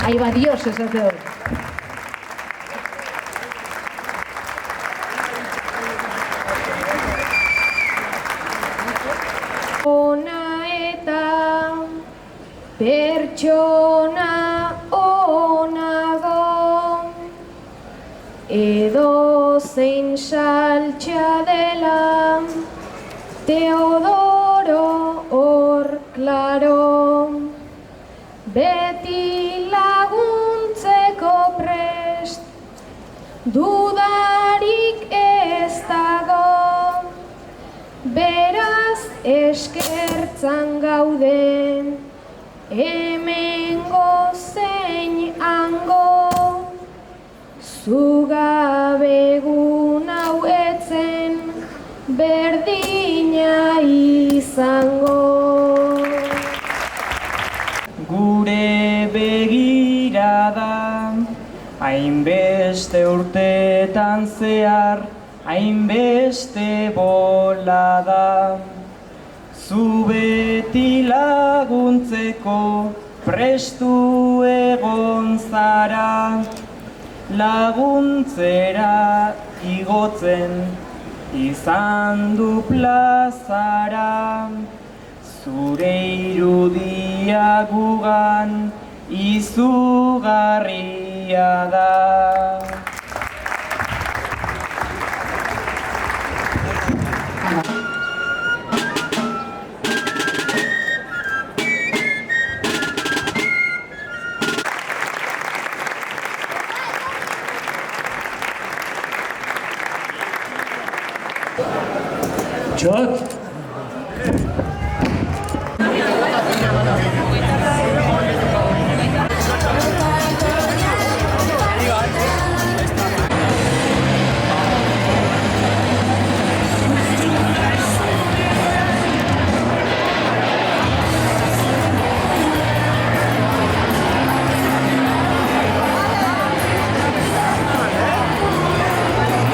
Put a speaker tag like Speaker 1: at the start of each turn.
Speaker 1: Ahí va Dios, esateu. Ona eta pertsona onago, edo zein saltxa dela, Teodoro hor klaro, beti laguntzeko prest, dudarik ez dago, beraz eskertzan gaude, hemengo zein hango, zugabegun hau etzen berdina izango.
Speaker 2: Gure begirada, hainbeste urteetan zehar, hainbeste bolada. Zu beti laguntzeko prestu egon zara, laguntzera igotzen izan du plazara. Zure irudia gugan izugarria da.
Speaker 3: Txot!